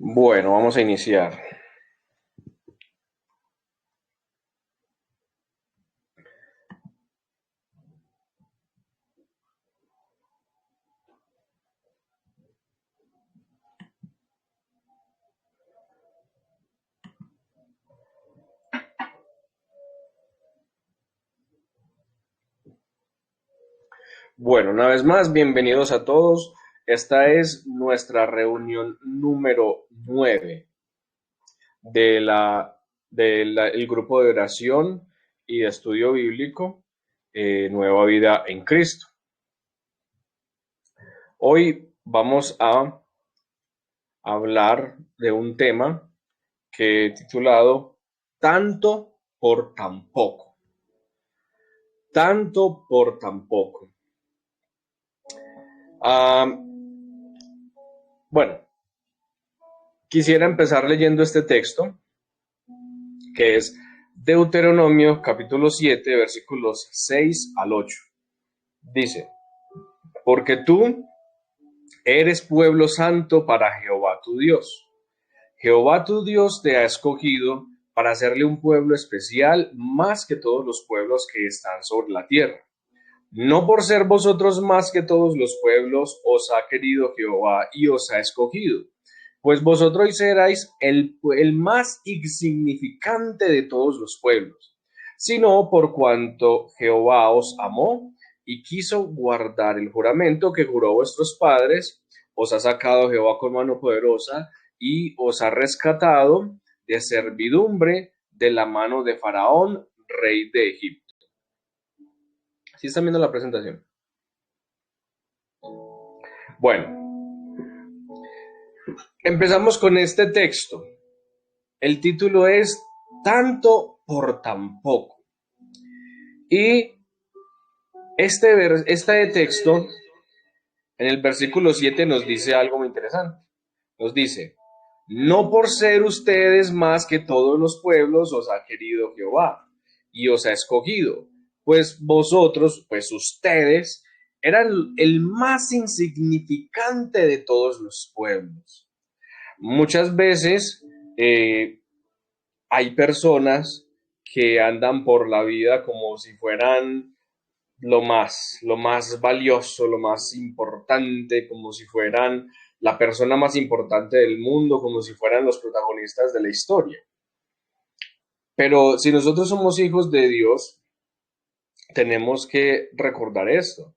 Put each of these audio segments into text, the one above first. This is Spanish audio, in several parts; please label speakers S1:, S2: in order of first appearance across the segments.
S1: Bueno, vamos a iniciar. Bueno, una vez más, bienvenidos a todos. Esta es nuestra reunión número 9 de el grupo de oración y de estudio bíblico Nueva Vida en Cristo. Hoy vamos a hablar de un tema que he titulado Tanto por tan poco. Tanto por tan poco. Bueno, quisiera empezar leyendo este texto, que es Deuteronomio capítulo 7, versículos 6 al 8. Dice, porque tú eres pueblo santo para Jehová tu Dios. Jehová tu Dios te ha escogido para hacerle un pueblo especial más que todos los pueblos que están sobre la tierra. No por ser vosotros más que todos los pueblos os ha querido Jehová y os ha escogido, pues vosotros seráis el más insignificante de todos los pueblos, sino por cuanto Jehová os amó y quiso guardar el juramento que juró vuestros padres, os ha sacado Jehová con mano poderosa y os ha rescatado de servidumbre de la mano de Faraón, rey de Egipto. ¿Sí están viendo la presentación? Bueno, empezamos con este texto. El título es Tanto por tan poco. Y este texto, en el versículo 7, nos dice algo muy interesante. Nos dice, no por ser ustedes más que todos los pueblos os ha querido Jehová y os ha escogido, pues vosotros, pues ustedes, eran el más insignificante de todos los pueblos. Muchas veces hay personas que andan por la vida como si fueran lo más valioso, lo más importante, como si fueran la persona más importante del mundo, como si fueran los protagonistas de la historia. Pero si nosotros somos hijos de Dios, tenemos que recordar esto,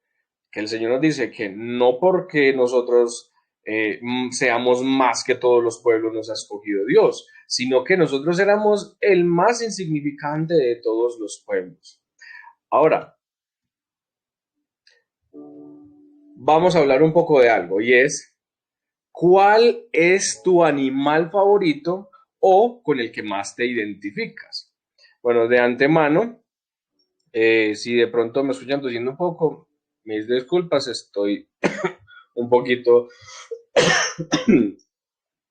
S1: que el Señor nos dice que no porque nosotros seamos más que todos los pueblos nos ha escogido Dios, sino que nosotros éramos el más insignificante de todos los pueblos. Ahora, vamos a hablar un poco de algo y es, ¿cuál es tu animal favorito o con el que más te identificas? Bueno, de antemano, si de pronto me escuchan tosiendo un poco, mis disculpas, estoy un poquito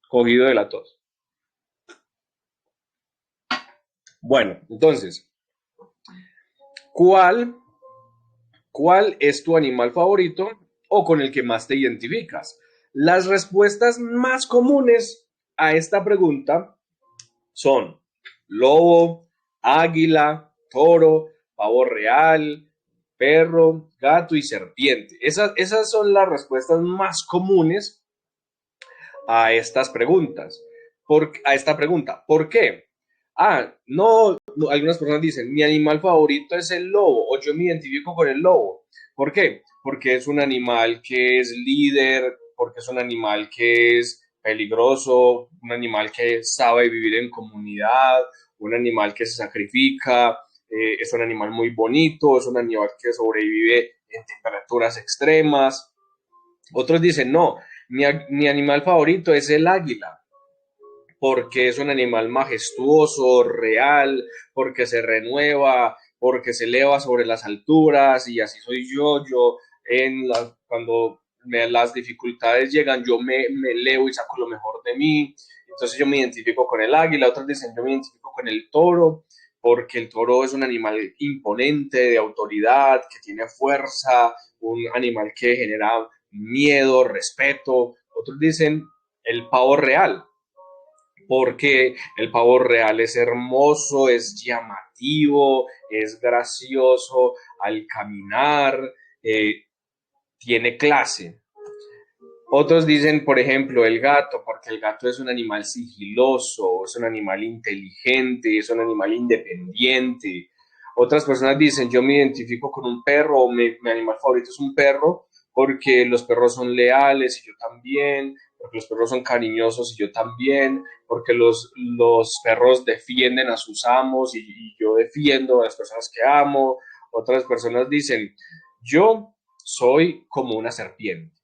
S1: cogido de la tos. Bueno, entonces, ¿cuál, ¿cuál es tu animal favorito o con el que más te identificas? Las respuestas más comunes a esta pregunta son lobo, águila, toro, pavo real, perro, gato y serpiente. Esas son las respuestas más comunes a estas preguntas. A esta pregunta. ¿Por qué? No, algunas personas dicen, mi animal favorito es el lobo, o yo me identifico con el lobo. ¿Por qué? Porque es un animal que es líder, porque es un animal que es peligroso, un animal que sabe vivir en comunidad, un animal que se sacrifica, es un animal muy bonito, es un animal que sobrevive en temperaturas extremas. Otros dicen, no, mi animal favorito es el águila, porque es un animal majestuoso, real, porque se renueva, porque se eleva sobre las alturas y así soy yo cuando las dificultades llegan, yo me elevo y saco lo mejor de mí, entonces yo me identifico con el águila, otros dicen yo me identifico con el toro, porque el toro es un animal imponente, de autoridad, que tiene fuerza, un animal que genera miedo, respeto, otros dicen el pavo real, porque el pavo real es hermoso, es llamativo, es gracioso al caminar, eh, tiene clase. Otros dicen, por ejemplo, el gato, porque el gato es un animal sigiloso, es un animal inteligente, es un animal independiente. Otras personas dicen, yo me identifico con un perro, o mi animal favorito es un perro, porque los perros son leales y yo también, porque los perros son cariñosos y yo también, porque los perros defienden a sus amos y yo defiendo a las personas que amo. Otras personas dicen, yo soy como una serpiente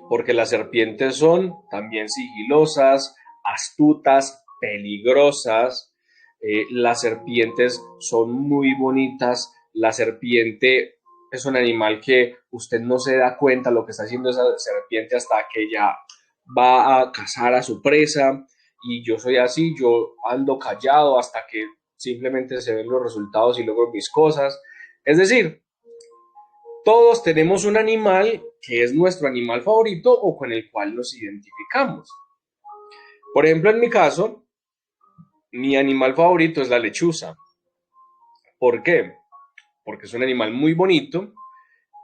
S1: porque las serpientes son también sigilosas, astutas, peligrosas. Las serpientes son muy bonitas. La serpiente es un animal que usted no se da cuenta lo que está haciendo esa serpiente hasta que ya va a cazar a su presa. Y yo soy así, yo ando callado hasta que simplemente se ven los resultados y logro mis cosas. Es decir, todos tenemos un animal que es nuestro animal favorito o con el cual nos identificamos. Por ejemplo, en mi caso, mi animal favorito es la lechuza. ¿Por qué? Porque es un animal muy bonito,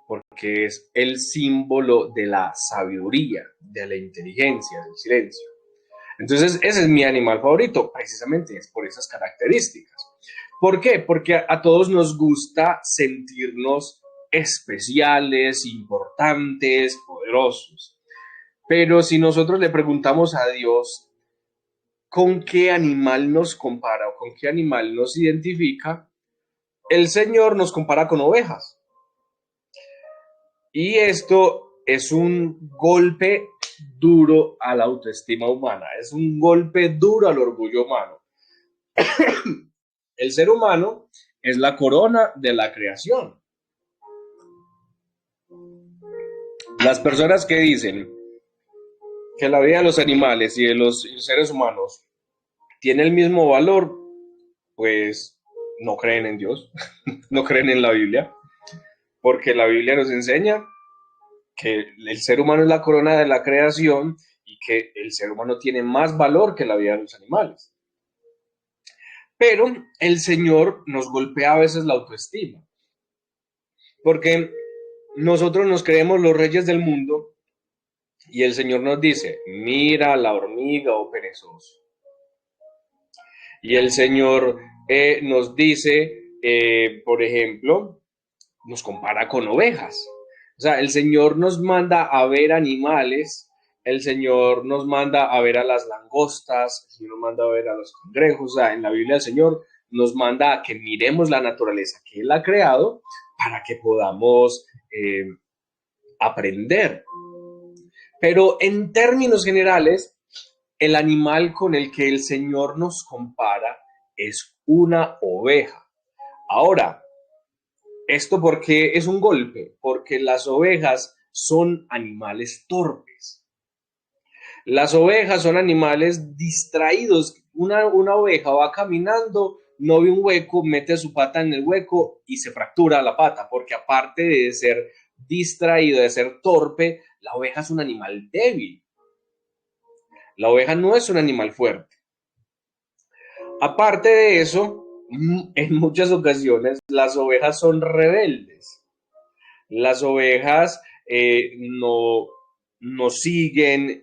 S1: porque es el símbolo de la sabiduría, de la inteligencia, del silencio. Entonces, ese es mi animal favorito, precisamente es por esas características. ¿Por qué? Porque a todos nos gusta sentirnos especiales, importantes, poderosos. Pero si nosotros le preguntamos a Dios con qué animal nos compara o con qué animal nos identifica, el Señor nos compara con ovejas. Y esto es un golpe duro a la autoestima humana, es un golpe duro al orgullo humano. El ser humano es la corona de la creación. Las personas que dicen que la vida de los animales y de los seres humanos tiene el mismo valor, pues no creen en Dios, no creen en la Biblia, porque la Biblia nos enseña que el ser humano es la corona de la creación y que el ser humano tiene más valor que la vida de los animales. Pero el Señor nos golpea a veces la autoestima, porque nosotros nos creemos los reyes del mundo y el Señor nos dice, mira la hormiga, oh perezoso. Y el Señor nos dice, por ejemplo, nos compara con ovejas. O sea, el Señor nos manda a ver animales, el Señor nos manda a ver a las langostas, el Señor nos manda a ver a los cangrejos. O sea, en la Biblia el Señor nos manda a que miremos la naturaleza que Él ha creado para que podamos aprender. Pero en términos generales, el animal con el que el Señor nos compara es una oveja. Ahora, ¿esto por qué es un golpe? Porque las ovejas son animales torpes. Las ovejas son animales distraídos. Una oveja va caminando, no ve un hueco, mete su pata en el hueco y se fractura la pata, porque aparte de ser distraído, de ser torpe, la oveja es un animal débil. La oveja no es un animal fuerte. Aparte de eso, en muchas ocasiones las ovejas son rebeldes. Las ovejas no siguen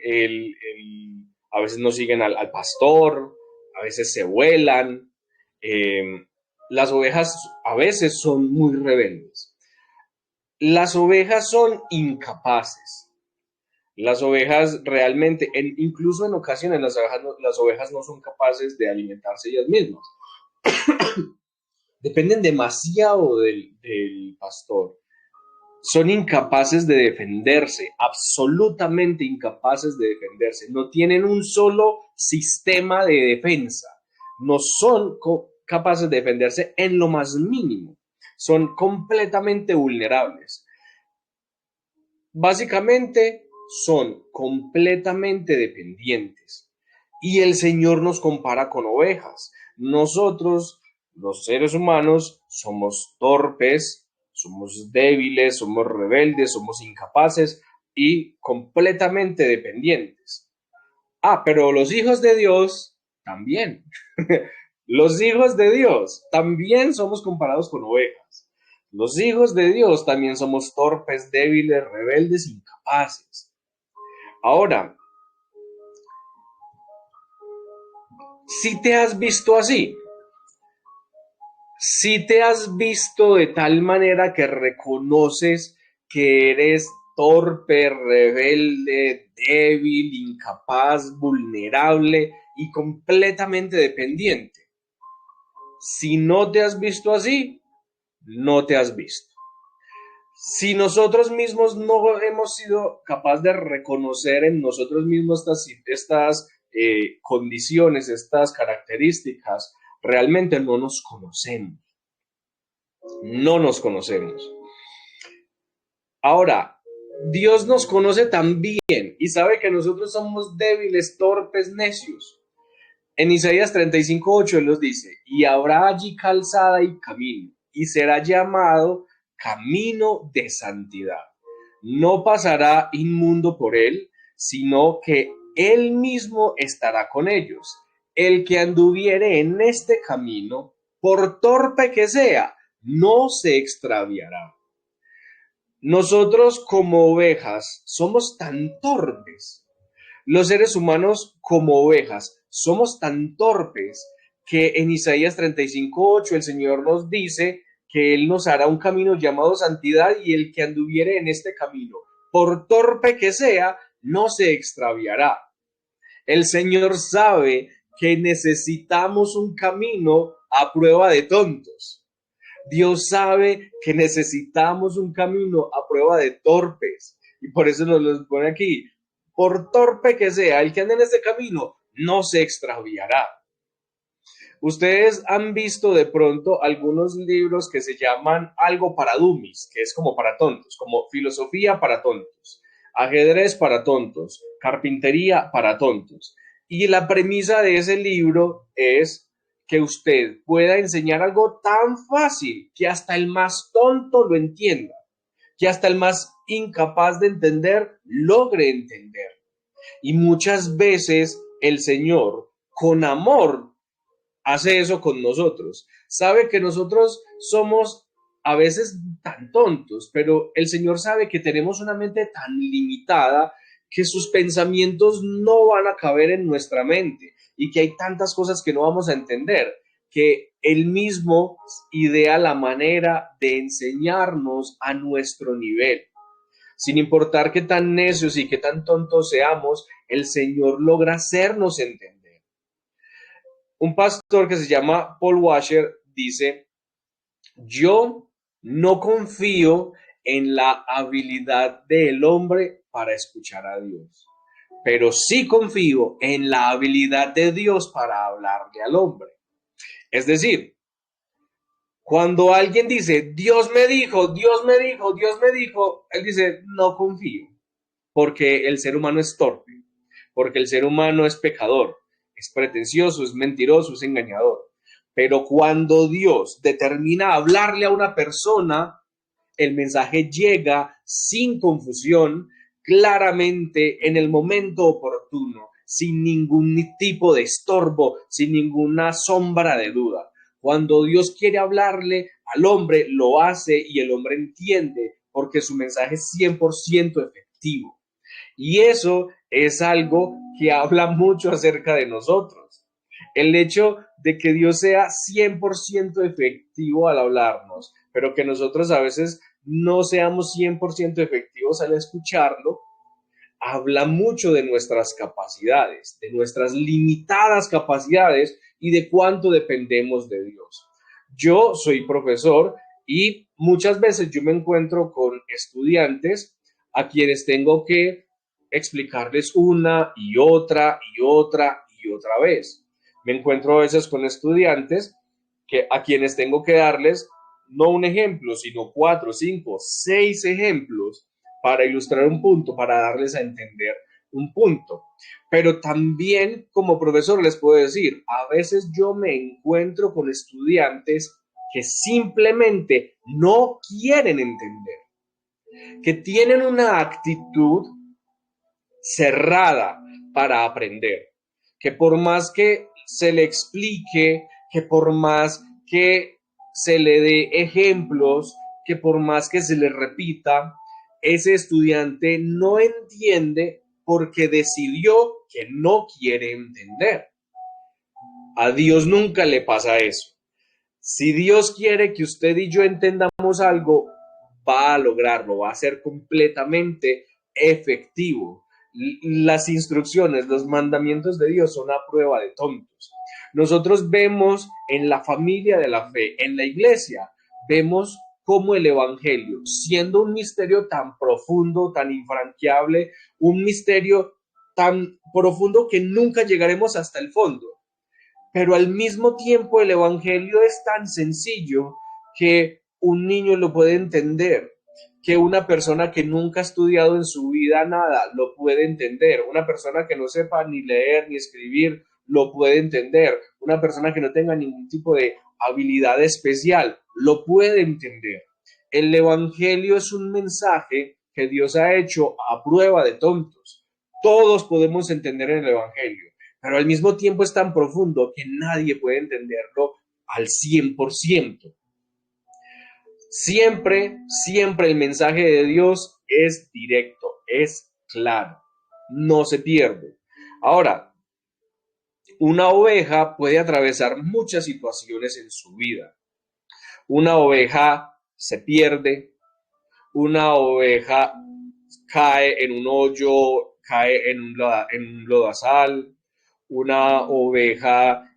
S1: a veces no siguen al pastor, a veces se vuelan. Las ovejas a veces son muy rebeldes. Las ovejas son incapaces. Las ovejas realmente, incluso en ocasiones, las ovejas no son capaces de alimentarse ellas mismas. Dependen demasiado del pastor. Son incapaces de defenderse, absolutamente incapaces de defenderse. No tienen un solo sistema de defensa. No son capaces de defenderse en lo más mínimo. Son completamente vulnerables. Básicamente son completamente dependientes. Y el Señor nos compara con ovejas. Nosotros, los seres humanos, somos torpes, somos débiles, somos rebeldes, somos incapaces y completamente dependientes. Pero los hijos de Dios también. Los hijos de Dios también somos comparados con ovejas. Los hijos de Dios también somos torpes, débiles, rebeldes, incapaces. Ahora, si te has visto así, si te has visto de tal manera que reconoces que eres torpe, rebelde, débil, incapaz, vulnerable y completamente dependiente. Si no te has visto así, no te has visto. Si nosotros mismos no hemos sido capaces de reconocer en nosotros mismos estas condiciones, estas características, realmente no nos conocemos. No nos conocemos. Ahora, Dios nos conoce también y sabe que nosotros somos débiles, torpes, necios. En Isaías 35:8 Él nos dice, y habrá allí calzada y camino, y será llamado camino de santidad. No pasará inmundo por él, sino que Él mismo estará con ellos. El que anduviere en este camino, por torpe que sea, no se extraviará. Nosotros como ovejas somos tan torpes. Los seres humanos como ovejas somos tan torpes que en Isaías 35:8 el Señor nos dice que Él nos hará un camino llamado santidad y el que anduviere en este camino, por torpe que sea, no se extraviará. El Señor sabe que necesitamos un camino a prueba de tontos. Dios sabe que necesitamos un camino a prueba de torpes y por eso nos lo pone aquí. Por torpe que sea, el que ande en este camino no se extraviará. Ustedes han visto de pronto algunos libros que se llaman algo para dummies, que es como para tontos, como filosofía para tontos, ajedrez para tontos, carpintería para tontos. Y la premisa de ese libro es que usted pueda enseñar algo tan fácil que hasta el más tonto lo entienda, que hasta el más incapaz de entender logre entender. Y muchas veces el Señor, con amor, hace eso con nosotros. Sabe que nosotros somos a veces tan tontos, pero el Señor sabe que tenemos una mente tan limitada que sus pensamientos no van a caber en nuestra mente y que hay tantas cosas que no vamos a entender, que Él mismo idea la manera de enseñarnos a nuestro nivel. Sin importar qué tan necios y qué tan tontos seamos, el Señor logra hacernos entender. Un pastor que se llama Paul Washer dice, yo no confío en la habilidad del hombre para escuchar a Dios, pero sí confío en la habilidad de Dios para hablarle al hombre. Es decir, cuando alguien dice, Dios me dijo, Dios me dijo, Dios me dijo, él dice, no confío, porque el ser humano es torpe, porque el ser humano es pecador, es pretencioso, es mentiroso, es engañador. Pero cuando Dios determina hablarle a una persona, el mensaje llega sin confusión, claramente en el momento oportuno, sin ningún tipo de estorbo, sin ninguna sombra de duda. Cuando Dios quiere hablarle al hombre, lo hace y el hombre entiende, porque su mensaje es 100% efectivo. Y eso es algo que habla mucho acerca de nosotros. El hecho de que Dios sea 100% efectivo al hablarnos, pero que nosotros a veces no seamos 100% efectivos al escucharlo, habla mucho de nuestras capacidades, de nuestras limitadas capacidades y de cuánto dependemos de Dios. Yo soy profesor y muchas veces yo me encuentro con estudiantes a quienes tengo que explicarles una y otra y otra y otra vez. Me encuentro a veces con estudiantes a quienes tengo que darles no un ejemplo, sino 4, 5, 6 ejemplos para ilustrar un punto, para darles a entender un punto. Pero también como profesor les puedo decir, a veces yo me encuentro con estudiantes que simplemente no quieren entender, que tienen una actitud cerrada, para aprender, que por más que se le explique, que por más que se le dé ejemplos, que por más que se le repita, ese estudiante no entiende porque decidió que no quiere entender. A Dios nunca le pasa eso. Si Dios quiere que usted y yo entendamos algo, va a lograrlo, va a ser completamente efectivo. Las instrucciones, los mandamientos de Dios son a prueba de tontos. Nosotros vemos en la familia de la fe, en la iglesia, vemos cómo el Evangelio, siendo un misterio tan profundo, tan infranqueable, un misterio tan profundo que nunca llegaremos hasta el fondo, pero al mismo tiempo el Evangelio es tan sencillo que un niño lo puede entender, que una persona que nunca ha estudiado en su vida nada lo puede entender, una persona que no sepa ni leer ni escribir lo puede entender, una persona que no tenga ningún tipo de habilidad especial lo puede entender. El Evangelio es un mensaje que Dios ha hecho a prueba de tontos. Todos podemos entender el Evangelio, pero al mismo tiempo es tan profundo que nadie puede entenderlo al 100%. Siempre, siempre el mensaje de Dios es directo, es claro, no se pierde. Ahora, una oveja puede atravesar muchas situaciones en su vida. Una oveja se pierde, una oveja cae en un hoyo, cae en un lodazal, una oveja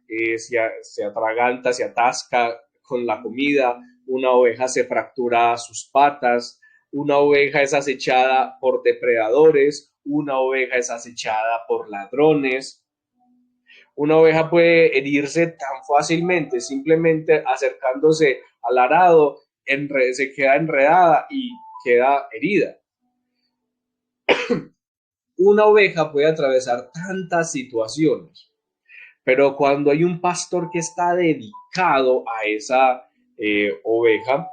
S1: se atraganta, se atasca con la comida, una oveja se fractura sus patas, una oveja es acechada por depredadores, una oveja es acechada por ladrones. Una oveja puede herirse tan fácilmente, simplemente acercándose al arado, se queda enredada y queda herida. Una oveja puede atravesar tantas situaciones, pero cuando hay un pastor que está dedicado a esa oveja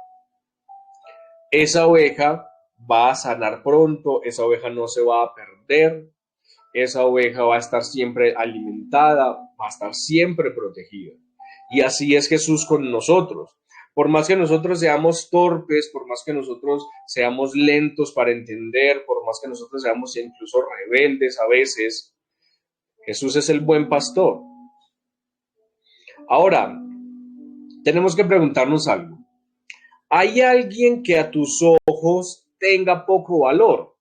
S1: va a sanar pronto, esa oveja no se va a perder, esa oveja va a estar siempre alimentada, va a estar siempre protegida. Y así es Jesús con nosotros. Por más que nosotros seamos torpes, por más que nosotros seamos lentos para entender, por más que nosotros seamos incluso rebeldes a veces, Jesús es el buen pastor. Ahora, tenemos que preguntarnos algo. ¿Hay alguien que a tus ojos tenga poco valor?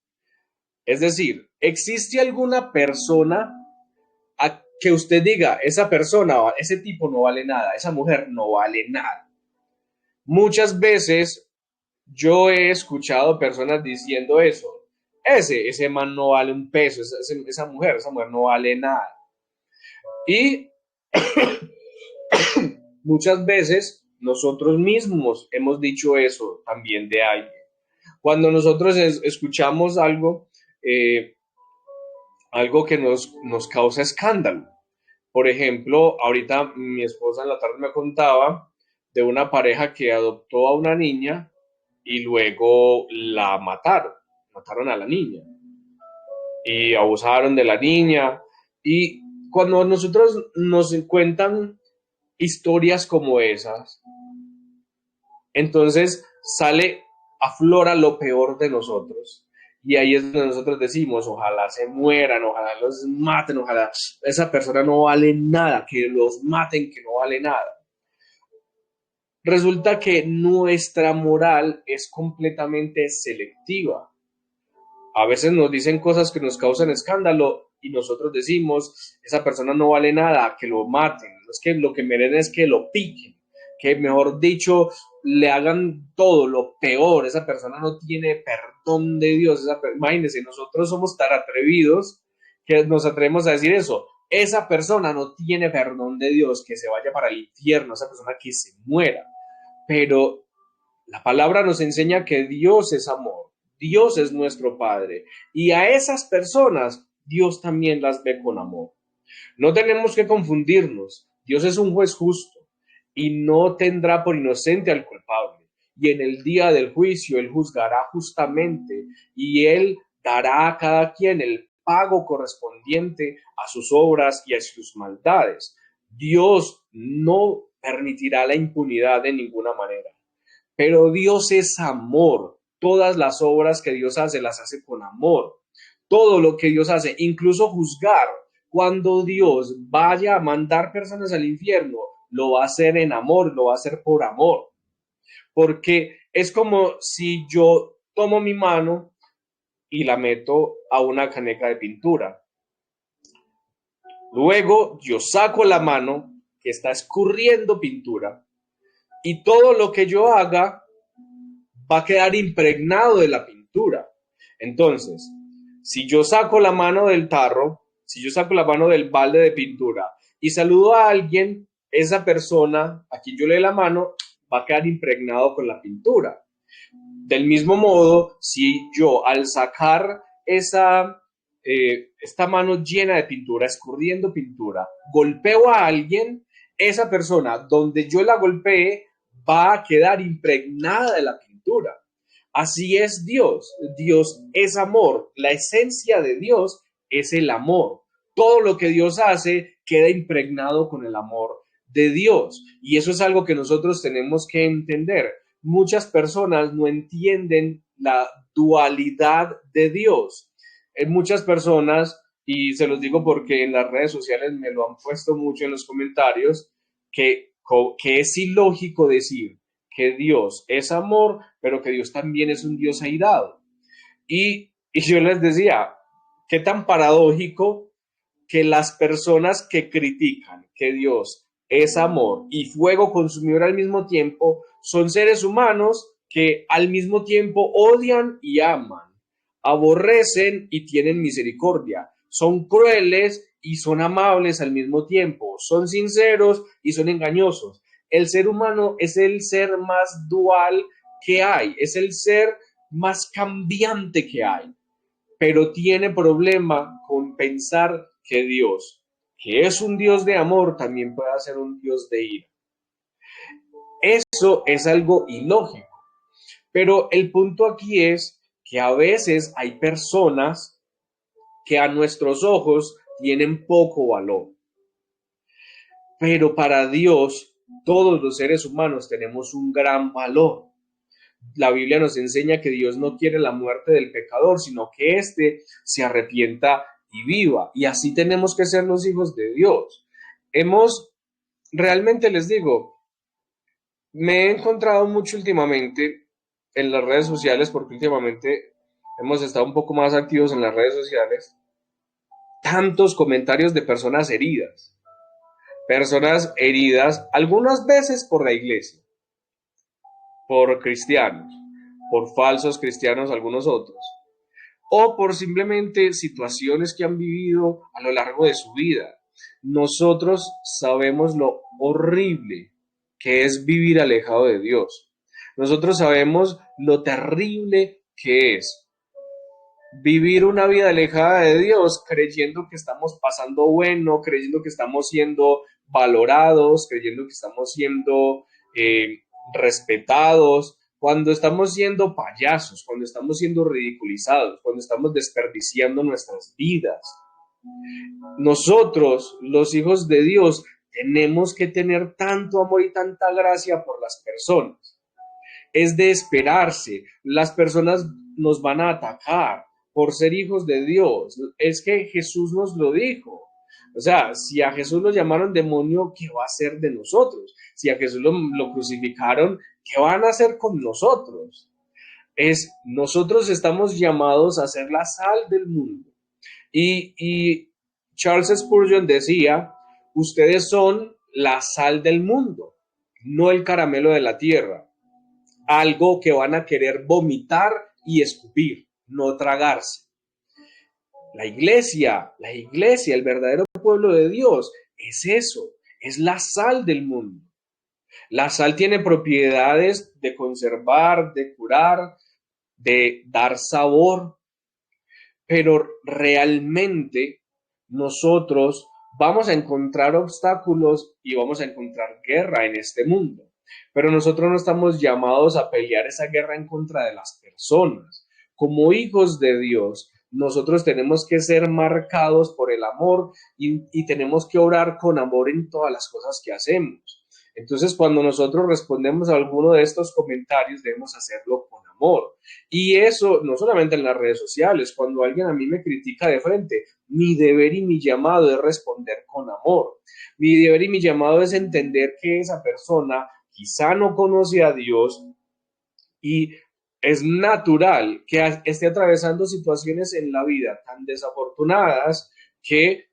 S1: Es decir, ¿existe alguna persona a que usted diga, esa persona, ese tipo no vale nada, esa mujer no vale nada? Muchas veces yo he escuchado personas diciendo eso. Ese man no vale un peso, esa mujer no vale nada. Y muchas veces nosotros mismos hemos dicho eso también de alguien. Cuando nosotros escuchamos algo que nos causa escándalo. Por ejemplo, ahorita mi esposa en la tarde me contaba de una pareja que adoptó a una niña y luego la mataron a la niña y abusaron de la niña. Y cuando nosotros nos cuentan historias como esas, entonces aflora lo peor de nosotros. Y ahí es donde nosotros decimos, ojalá se mueran, ojalá los maten, ojalá esa persona no vale nada, que los maten, que no vale nada. Resulta que nuestra moral es completamente selectiva. A veces nos dicen cosas que nos causan escándalo y nosotros decimos, esa persona no vale nada, que lo maten. Es que lo que merecen es que lo piquen, que mejor dicho, le hagan todo lo peor. Esa persona no tiene perdón de Dios. Imagínense, nosotros somos tan atrevidos que nos atrevemos a decir eso. Esa persona no tiene perdón de Dios, que se vaya para el infierno, esa persona que se muera. Pero la palabra nos enseña que Dios es amor, Dios es nuestro Padre, y a esas personas Dios también las ve con amor. No tenemos que confundirnos, Dios es un juez justo y no tendrá por inocente al culpable. Y en el día del juicio Él juzgará justamente y Él dará a cada quien pago correspondiente a sus obras y a sus maldades. Dios no permitirá la impunidad de ninguna manera. Pero Dios es amor. Todas las obras que Dios hace las hace con amor. Todo lo que Dios hace, incluso juzgar, cuando Dios vaya a mandar personas al infierno, lo va a hacer en amor, lo va a hacer por amor. Porque es como si yo tomo mi mano y la meto a una caneca de pintura. Luego yo saco la mano que está escurriendo pintura y todo lo que yo haga va a quedar impregnado de la pintura. Entonces, si yo saco la mano del tarro, si yo saco la mano del balde de pintura y saludo a alguien, esa persona a quien yo le dé la mano va a quedar impregnado con la pintura. Del mismo modo, si yo al sacar esta mano llena de pintura, escurriendo pintura, golpeo a alguien, esa persona donde yo la golpee va a quedar impregnada de la pintura. Así es Dios. Dios es amor. La esencia de Dios es el amor. Todo lo que Dios hace queda impregnado con el amor de Dios. Y eso es algo que nosotros tenemos que entender. Muchas personas no entienden la dualidad de Dios. Muchas personas, y se los digo porque en las redes sociales me lo han puesto mucho en los comentarios, que es ilógico decir que Dios es amor, pero que Dios también es un Dios airado. Y yo les decía, qué tan paradójico que las personas que critican que Dios es amor y fuego consumidor al mismo tiempo son seres humanos que al mismo tiempo odian y aman, aborrecen y tienen misericordia, son crueles y son amables al mismo tiempo, son sinceros y son engañosos. El ser humano es el ser más dual que hay, es el ser más cambiante que hay, pero tiene problema con pensar que Dios, que es un Dios de amor, también puede ser un Dios de ira. Eso es algo ilógico, pero el punto aquí es que a veces hay personas que a nuestros ojos tienen poco valor, pero para Dios todos los seres humanos tenemos un gran valor. La Biblia nos enseña que Dios no quiere la muerte del pecador, sino que éste se arrepienta y viva. Y así tenemos que ser los hijos de Dios. Realmente les digo, me he encontrado mucho últimamente en las redes sociales, porque últimamente hemos estado un poco más activos en las redes sociales, tantos comentarios de personas heridas algunas veces por la iglesia, por cristianos, por falsos cristianos algunos otros, o por simplemente situaciones que han vivido a lo largo de su vida. Nosotros sabemos lo horrible que es vivir alejado de Dios. Nosotros sabemos lo terrible que es vivir una vida alejada de Dios, creyendo que estamos pasando bueno, creyendo que estamos siendo valorados, creyendo que estamos siendo respetados, cuando estamos siendo payasos, cuando estamos siendo ridiculizados, cuando estamos desperdiciando nuestras vidas. Nosotros, los hijos de Dios, tenemos que tener tanto amor y tanta gracia por las personas. Es de esperarse. Las personas nos van a atacar por ser hijos de Dios. Es que Jesús nos lo dijo. O sea, si a Jesús lo llamaron demonio, ¿qué va a hacer de nosotros? Si a Jesús lo crucificaron, ¿qué van a hacer con nosotros? Nosotros estamos llamados a ser la sal del mundo. Y Charles Spurgeon decía, ustedes son la sal del mundo, no el caramelo de la tierra. Algo que van a querer vomitar y escupir, no tragarse. La iglesia, el verdadero pueblo de Dios, es eso, es la sal del mundo. La sal tiene propiedades de conservar, de curar, de dar sabor, pero realmente nosotros vamos a encontrar obstáculos y vamos a encontrar guerra en este mundo. Pero nosotros no estamos llamados a pelear esa guerra en contra de las personas. Como hijos de Dios, Nosotros tenemos que ser marcados por el amor y tenemos que obrar con amor en todas las cosas que hacemos. Entonces, cuando nosotros respondemos a alguno de estos comentarios, debemos hacerlo con amor. Y eso no solamente en las redes sociales, cuando alguien a mí me critica de frente, mi deber y mi llamado es responder con amor. Mi deber y mi llamado es entender que esa persona quizá no conoce a Dios y es natural que esté atravesando situaciones en la vida tan desafortunadas que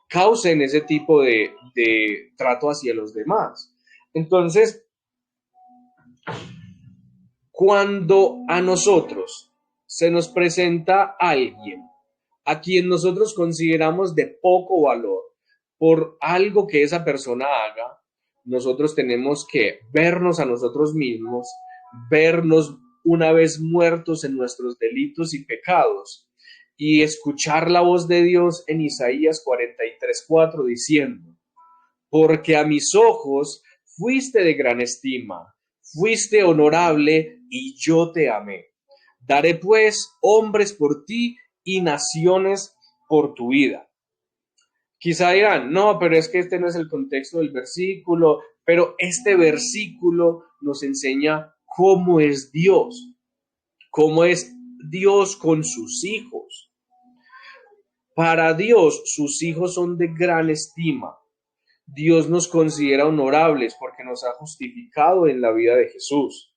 S1: causen ese tipo de trato hacia los demás. Entonces, cuando a nosotros se nos presenta alguien a quien nosotros consideramos de poco valor por algo que esa persona haga, nosotros tenemos que vernos a nosotros mismos, vernos una vez muertos en nuestros delitos y pecados y escuchar la voz de Dios en Isaías 43:4 diciendo: porque a mis ojos fuiste de gran estima, fuiste honorable y yo te amé. Daré pues hombres por ti y naciones por tu vida. Quizá dirán, no, pero es que este no es el contexto del versículo, pero este versículo nos enseña cómo es Dios con sus hijos. Para Dios, sus hijos son de gran estima. Dios nos considera honorables porque nos ha justificado en la vida de Jesús.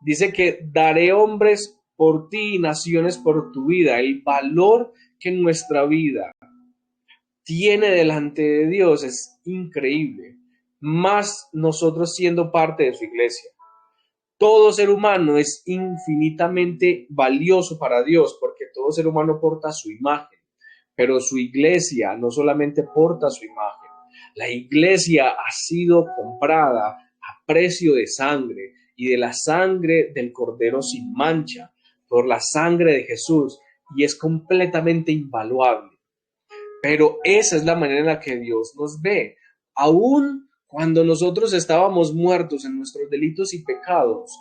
S1: Dice que daré hombres por ti y naciones por tu vida. El valor que nuestra vida tiene delante de Dios es increíble, más nosotros siendo parte de su iglesia. Todo ser humano es infinitamente valioso para Dios porque todo ser humano porta su imagen, pero su iglesia no solamente porta su imagen. La iglesia ha sido comprada a precio de sangre y de la sangre del Cordero sin mancha, por la sangre de Jesús, y es completamente invaluable. Pero esa es la manera en la que Dios nos ve. Aún cuando nosotros estábamos muertos en nuestros delitos y pecados,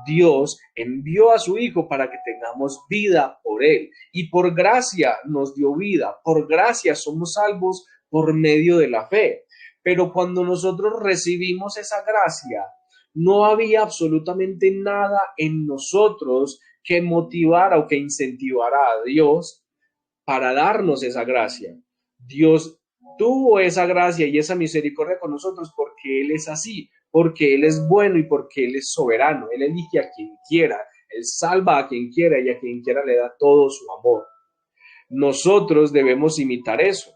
S1: Dios envió a su Hijo para que tengamos vida por Él. Y por gracia nos dio vida. Por gracia somos salvos por medio de la fe. Pero cuando nosotros recibimos esa gracia, no había absolutamente nada en nosotros que motivara o que incentivara a Dios para darnos esa gracia. Dios tuvo esa gracia y esa misericordia con nosotros porque Él es así, porque Él es bueno y porque Él es soberano. Él elige a quien quiera, Él salva a quien quiera y a quien quiera le da todo su amor. Nosotros debemos imitar eso.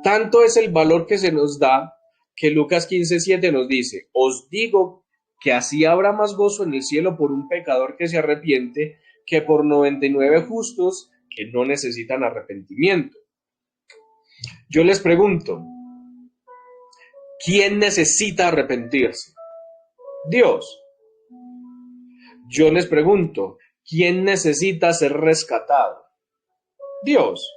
S1: Tanto es el valor que se nos da que Lucas 15:7 nos dice: os digo que así habrá más gozo en el cielo por un pecador que se arrepiente que por 99 justos que no necesitan arrepentimiento. Yo les pregunto, ¿quién necesita arrepentirse? Dios. Yo les pregunto, ¿quién necesita ser rescatado? Dios.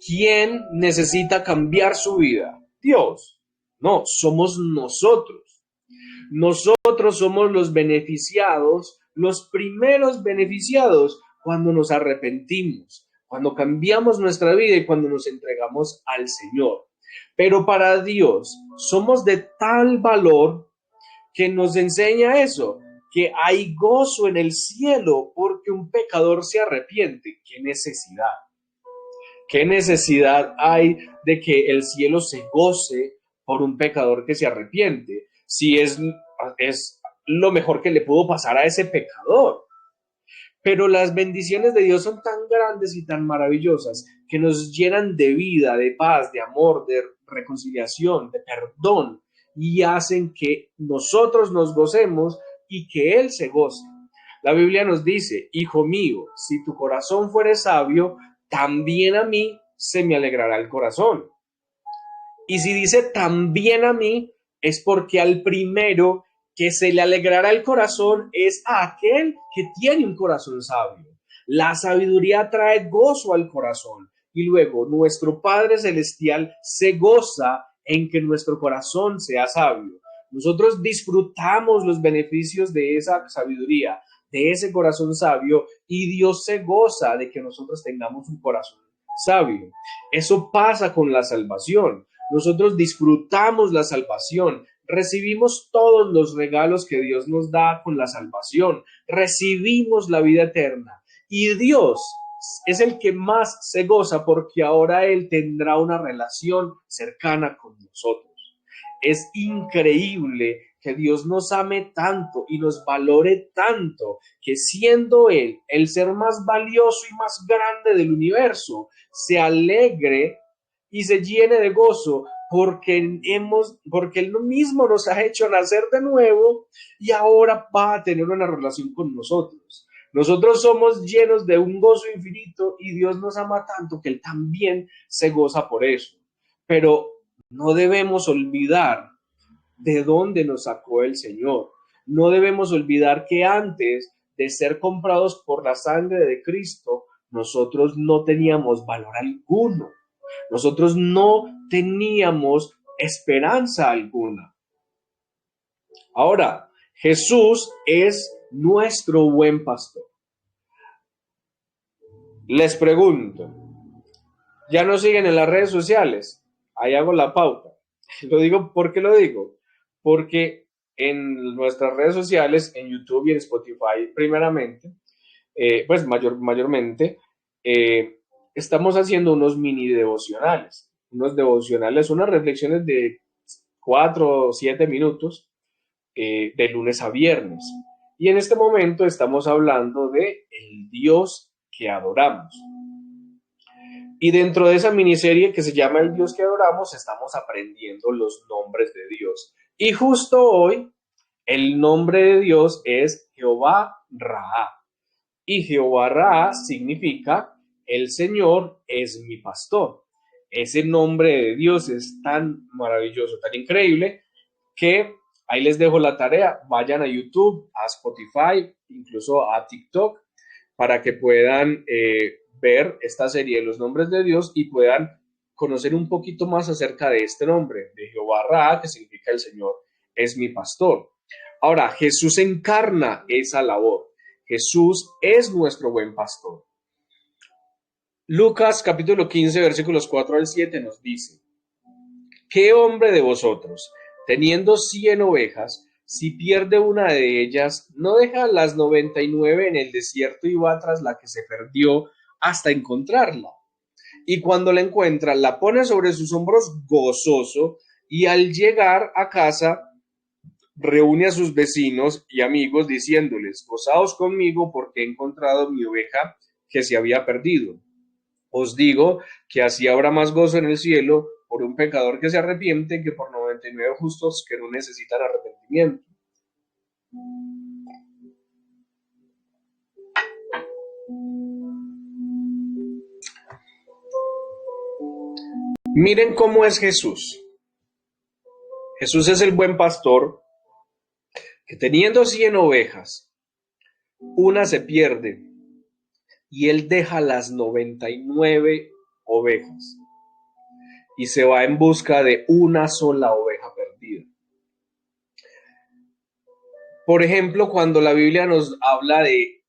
S1: ¿Quién necesita cambiar su vida? Dios. No, somos nosotros. Nosotros somos los beneficiados, los primeros beneficiados cuando nos arrepentimos, cuando cambiamos nuestra vida y cuando nos entregamos al Señor. Pero para Dios somos de tal valor que nos enseña eso, que hay gozo en el cielo porque un pecador se arrepiente. ¡Qué necesidad! ¿Qué necesidad hay de que el cielo se goce por un pecador que se arrepiente? Si es lo mejor que le pudo pasar a ese pecador. Pero las bendiciones de Dios son tan grandes y tan maravillosas que nos llenan de vida, de paz, de amor, de reconciliación, de perdón, y hacen que nosotros nos gocemos y que Él se goce. La Biblia nos dice: hijo mío, si tu corazón fuere sabio, también a mí se me alegrará el corazón. Y si dice también a mí, es porque al primero que se le alegrará el corazón es a aquel que tiene un corazón sabio. La sabiduría trae gozo al corazón y luego nuestro Padre Celestial se goza en que nuestro corazón sea sabio. Nosotros disfrutamos los beneficios de esa sabiduría, de ese corazón sabio y Dios se goza de que nosotros tengamos un corazón sabio. Eso pasa con la salvación. Nosotros disfrutamos la salvación, recibimos todos los regalos que Dios nos da con la salvación, recibimos la vida eterna y Dios es el que más se goza porque ahora Él tendrá una relación cercana con nosotros. Es increíble que Dios nos ame tanto y nos valore tanto, que siendo Él el ser más valioso y más grande del universo, se alegre y se llene de gozo porque Él mismo nos ha hecho nacer de nuevo y ahora va a tener una relación con nosotros. Nosotros somos llenos de un gozo infinito y Dios nos ama tanto que Él también se goza por eso. Pero no debemos olvidar de dónde nos sacó el Señor. No debemos olvidar que antes de ser comprados por la sangre de Cristo, nosotros no teníamos valor alguno. Nosotros no teníamos esperanza alguna. Ahora, Jesús es nuestro buen pastor. Les pregunto, ¿ya nos siguen en las redes sociales? Ahí hago la pauta. ¿Por qué lo digo? Porque en nuestras redes sociales, en YouTube y en Spotify primeramente, mayormente, estamos haciendo unos mini devocionales, unas reflexiones de 4 o 7 minutos de lunes a viernes. Y en este momento estamos hablando de el Dios que adoramos. Y dentro de esa miniserie que se llama El Dios que adoramos, estamos aprendiendo los nombres de Dios. Y justo hoy, el nombre de Dios es Jehová Raá. Y Jehová Raá significa el Señor es mi pastor. Ese nombre de Dios es tan maravilloso, tan increíble, que ahí les dejo la tarea. Vayan a YouTube, a Spotify, incluso a TikTok, para que puedan ver esta serie de los nombres de Dios y puedan conocer un poquito más acerca de este nombre, de Jehová Raá, que significa el Señor es mi pastor. Ahora, Jesús encarna esa labor. Jesús es nuestro buen pastor. Lucas capítulo 15, versículos 4 al 7 nos dice: ¿Qué hombre de vosotros, teniendo 100 ovejas, si pierde una de ellas, no deja las 99 en el desierto y va tras la que se perdió hasta encontrarla? Y cuando la encuentra, la pone sobre sus hombros gozoso, y al llegar a casa, reúne a sus vecinos y amigos diciéndoles: gozaos conmigo porque he encontrado mi oveja que se había perdido. Os digo que así habrá más gozo en el cielo por un pecador que se arrepiente que por 99 justos que no necesitan arrepentimiento. Miren cómo es Jesús. Jesús es el buen pastor que teniendo 100 ovejas, una se pierde y él deja las 99 ovejas y se va en busca de una sola oveja perdida. Por ejemplo, cuando la Biblia nos habla de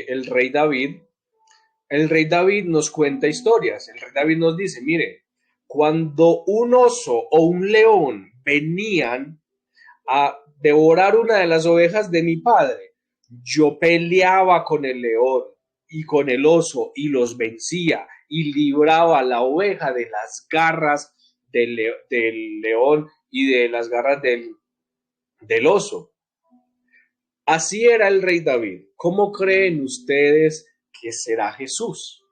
S1: el rey David nos cuenta historias. El rey David nos dice: mire, cuando un oso o un león venían a devorar una de las ovejas de mi padre, yo peleaba con el león y con el oso y los vencía y libraba la oveja de las garras del león y de las garras del oso. Así era el rey David. ¿Cómo creen ustedes que será Jesús?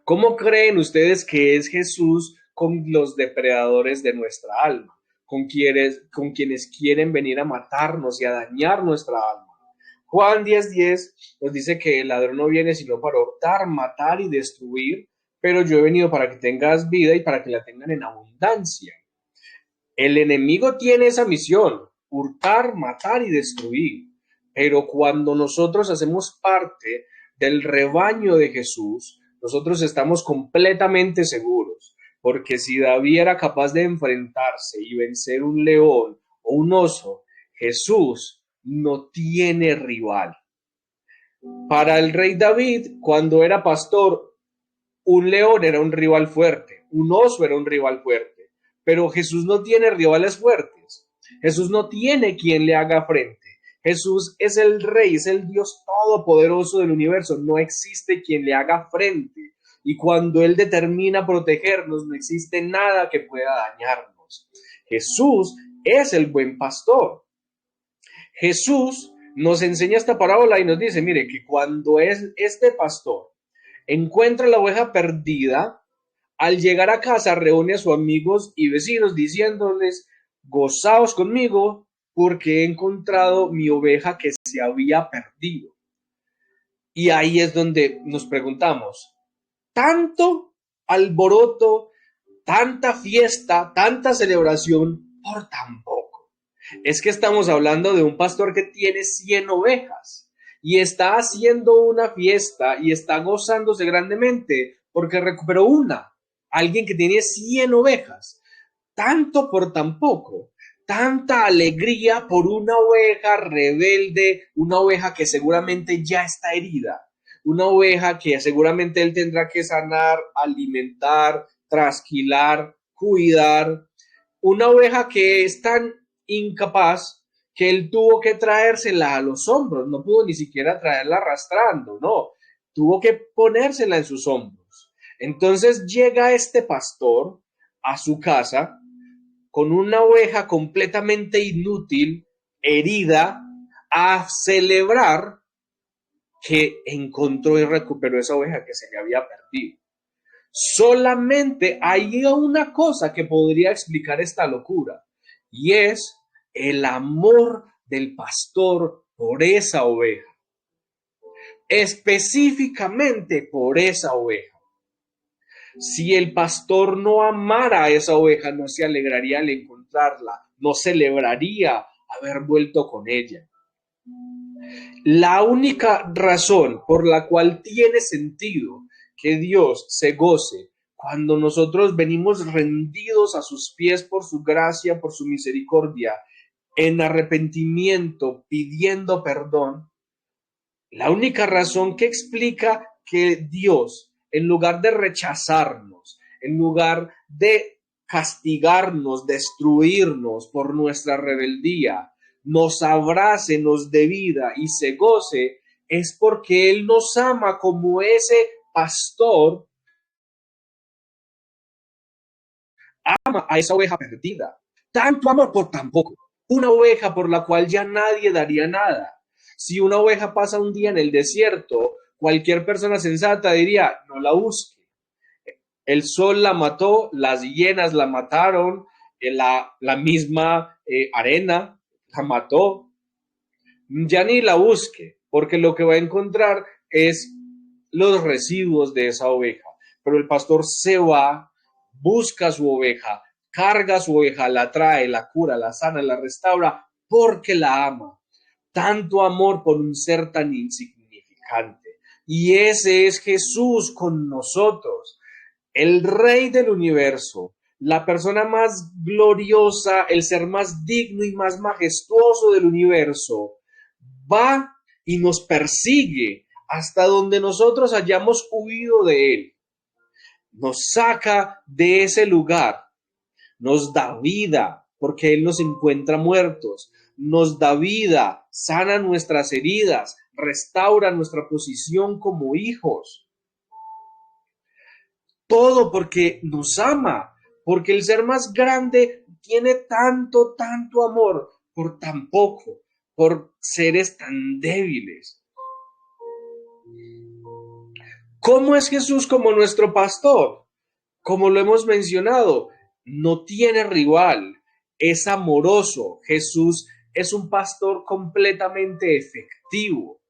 S1: ¿Cómo creen ustedes que es Jesús con los depredadores de nuestra alma? Con quienes quieren venir a matarnos y a dañar nuestra alma. Juan 10:10 nos dice que el ladrón no viene sino para hurtar, matar y destruir, pero yo he venido para que tengas vida y para que la tengan en abundancia. El enemigo tiene esa misión: hurtar, matar y destruir. Pero cuando nosotros hacemos parte del rebaño de Jesús, nosotros estamos completamente seguros, porque si David era capaz de enfrentarse y vencer un león o un oso, Jesús no tiene rival. Para el rey David, cuando era pastor, un león era un rival fuerte, un oso era un rival fuerte, pero Jesús no tiene rivales fuertes. Jesús no tiene quien le haga frente. Jesús es el rey, es el Dios todopoderoso del universo. No existe quien le haga frente. Y cuando Él determina protegernos, no existe nada que pueda dañarnos. Jesús es el buen pastor. Jesús nos enseña esta parábola y nos dice, mire, que cuando es este pastor encuentra la oveja perdida, al llegar a casa reúne a sus amigos y vecinos diciéndoles, gozaos conmigo porque he encontrado mi oveja que se había perdido. Y ahí es donde nos preguntamos, tanto alboroto, tanta fiesta, tanta celebración por tan poco. Es que estamos hablando de un pastor que tiene 100 ovejas y está haciendo una fiesta y está gozándose grandemente porque recuperó una. Alguien que tiene 100 ovejas. Tanto por tan poco. Tanta alegría por una oveja rebelde, una oveja que seguramente ya está herida, una oveja que seguramente él tendrá que sanar, alimentar, trasquilar, cuidar, una oveja que es tan incapaz que él tuvo que traérsela a los hombros, no pudo ni siquiera traerla arrastrando, no, tuvo que ponérsela en sus hombros. Entonces llega este pastor a su casa con una oveja completamente inútil, herida, a celebrar que encontró y recuperó esa oveja que se le había perdido. Solamente hay una cosa que podría explicar esta locura, y es el amor del pastor por esa oveja, específicamente por esa oveja. Si el pastor no amara a esa oveja, no se alegraría al encontrarla, no celebraría haber vuelto con ella. La única razón por la cual tiene sentido que Dios se goce cuando nosotros venimos rendidos a sus pies por su gracia, por su misericordia, en arrepentimiento, pidiendo perdón, la única razón que explica que Dios, en lugar de rechazarnos, en lugar de castigarnos, destruirnos por nuestra rebeldía, nos abrace, nos dé vida y se goce, es porque Él nos ama como ese pastor ama a esa oveja perdida. Tanto amor por tan poco. Una oveja por la cual ya nadie daría nada. Si una oveja pasa un día en el desierto, cualquier persona sensata diría, no la busque. El sol la mató, las hienas la mataron, la misma arena la mató. Ya ni la busque, porque lo que va a encontrar es los residuos de esa oveja. Pero el pastor se va, busca su oveja, carga su oveja, la trae, la cura, la sana, la restaura, porque la ama. Tanto amor por un ser tan insignificante. Y ese es Jesús con nosotros, el Rey del universo, la persona más gloriosa, el ser más digno y más majestuoso del universo, va y nos persigue hasta donde nosotros hayamos huido de él. Nos saca de ese lugar, nos da vida, porque él nos encuentra muertos, nos da vida, sana nuestras heridas, restaura nuestra posición como hijos. Todo porque nos ama, porque el ser más grande tiene tanto, tanto amor por tan poco, por seres tan débiles. ¿Cómo es Jesús como nuestro pastor? Como lo hemos mencionado, no tiene rival, es amoroso. Jesús es un pastor completamente efectivo.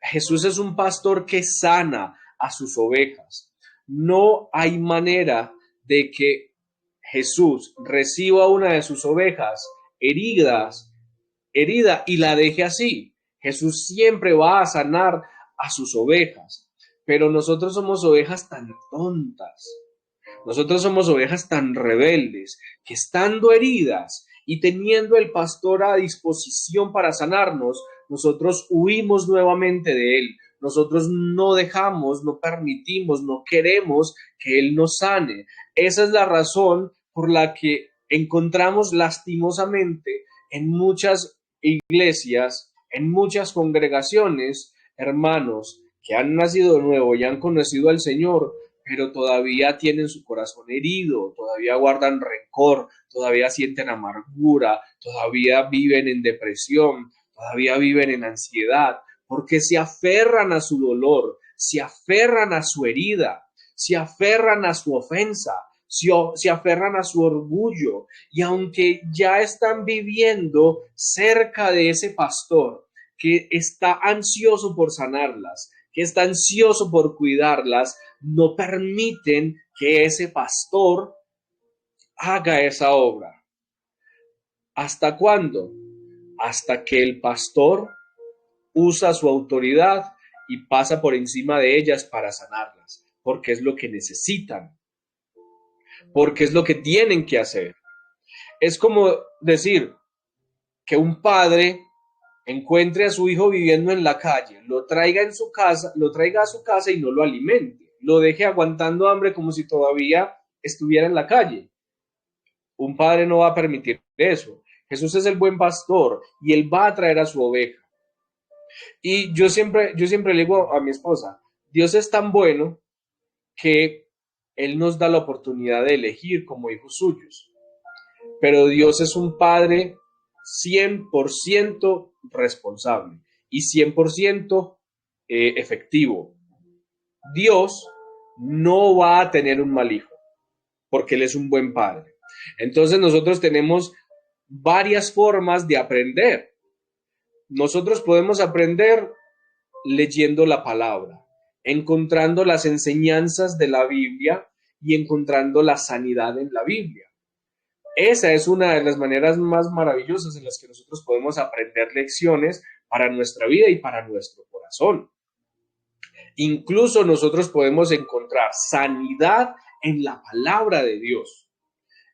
S1: Jesús es un pastor que sana a sus ovejas. No hay manera de que Jesús reciba una de sus ovejas herida y la deje así. Jesús siempre va a sanar a sus ovejas, pero nosotros somos ovejas tan tontas. Nosotros somos ovejas tan rebeldes que estando heridas y teniendo el pastor a disposición para sanarnos, nosotros huimos nuevamente de Él. Nosotros no dejamos, no permitimos, no queremos que Él nos sane. Esa es la razón por la que encontramos lastimosamente en muchas iglesias, en muchas congregaciones, hermanos que han nacido de nuevo y han conocido al Señor, pero todavía tienen su corazón herido, todavía guardan rencor, todavía sienten amargura, todavía viven en depresión, todavía viven en ansiedad, porque se aferran a su dolor, se aferran a su herida, se aferran a su ofensa, se aferran a su orgullo, y aunque ya están viviendo cerca de ese pastor que está ansioso por sanarlas, que está ansioso por cuidarlas, no permiten que ese pastor haga esa obra. ¿Hasta cuándo? Hasta que el pastor usa su autoridad y pasa por encima de ellas para sanarlas, porque es lo que necesitan, porque es lo que tienen que hacer. Es como decir que un padre encuentre a su hijo viviendo en la calle, lo traiga en su casa, lo traiga a su casa y no lo alimente, lo deje aguantando hambre como si todavía estuviera en la calle. Un padre no va a permitir eso. Jesús es el buen pastor y él va a traer a su oveja. Y yo siempre le digo a mi esposa, Dios es tan bueno que él nos da la oportunidad de elegir como hijos suyos. Pero Dios es un padre 100% responsable y 100% efectivo. Dios no va a tener un mal hijo porque Él es un buen padre. Entonces nosotros tenemos varias formas de aprender. Nosotros podemos aprender leyendo la palabra, encontrando las enseñanzas de la Biblia y encontrando la sanidad en la Biblia. Esa es una de las maneras más maravillosas en las que nosotros podemos aprender lecciones para nuestra vida y para nuestro corazón. Incluso nosotros podemos encontrar sanidad en la palabra de Dios.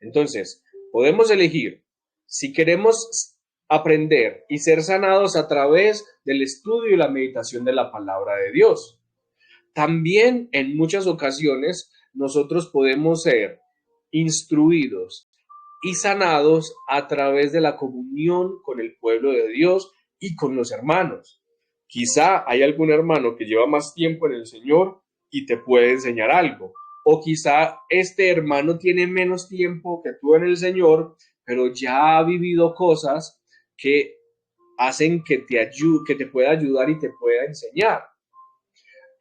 S1: Entonces, podemos elegir si queremos aprender y ser sanados a través del estudio y la meditación de la palabra de Dios. También en muchas ocasiones nosotros podemos ser instruidos y sanados a través de la comunión con el pueblo de Dios y con los hermanos. Quizá hay algún hermano que lleva más tiempo en el Señor y te puede enseñar algo. O quizá este hermano tiene menos tiempo que tú en el Señor, pero ya ha vivido cosas que hacen que te pueda ayudar y te pueda enseñar.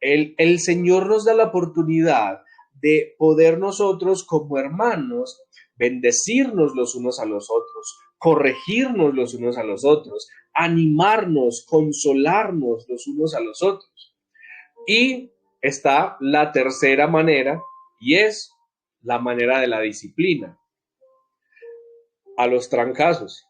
S1: El Señor nos da la oportunidad de poder nosotros como hermanos bendecirnos los unos a los otros, corregirnos los unos a los otros, animarnos, consolarnos los unos a los otros. Y está la tercera manera, y es la manera de la disciplina, a los trancazos.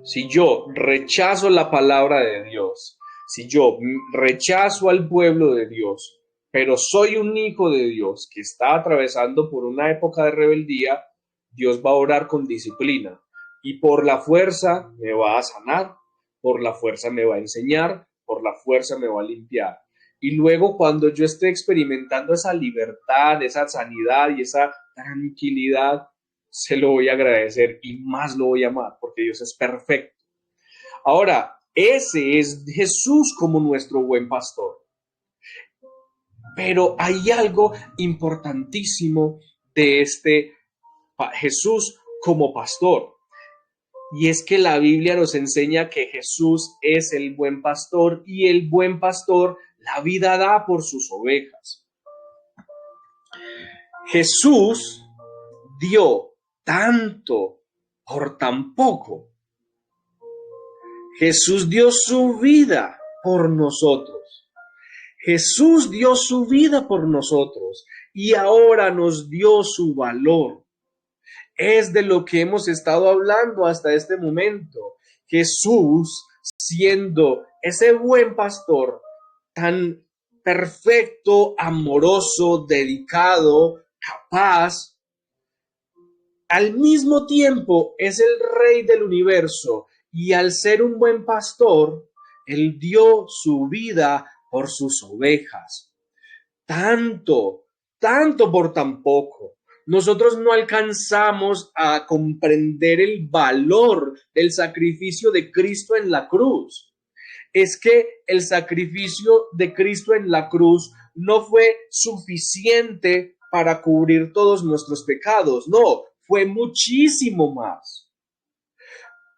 S1: Si yo rechazo la palabra de Dios, si yo rechazo al pueblo de Dios, pero soy un hijo de Dios que está atravesando por una época de rebeldía, Dios va a orar con disciplina y por la fuerza me va a sanar, por la fuerza me va a enseñar, por la fuerza me va a limpiar. Y luego cuando yo esté experimentando esa libertad, esa sanidad y esa tranquilidad, se lo voy a agradecer y más lo voy a amar porque Dios es perfecto. Ahora, ese es Jesús como nuestro buen pastor. Pero hay algo importantísimo de este Jesús como pastor. Y es que la Biblia nos enseña que Jesús es el buen pastor y el buen pastor la vida da por sus ovejas. Jesús dio tanto por tan poco. Jesús dio su vida por nosotros. Jesús dio su vida por nosotros y ahora nos dio su valor. Es de lo que hemos estado hablando hasta este momento. Jesús, siendo ese buen pastor tan perfecto, amoroso, dedicado, capaz, al mismo tiempo es el rey del universo y al ser un buen pastor, Él dio su vida por sus ovejas. Tanto, tanto por tan poco. Nosotros no alcanzamos a comprender el valor del sacrificio de Cristo en la cruz. Es que el sacrificio de Cristo en la cruz no fue suficiente para cubrir todos nuestros pecados, no, fue muchísimo más.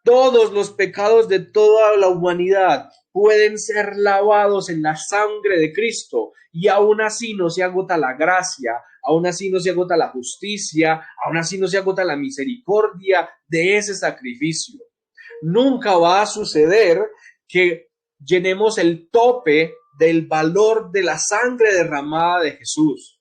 S1: Todos los pecados de toda la humanidad pueden ser lavados en la sangre de Cristo y aún así no se agota la gracia, aún así no se agota la justicia, aún así no se agota la misericordia de ese sacrificio. Nunca va a suceder que llenemos el tope del valor de la sangre derramada de Jesús.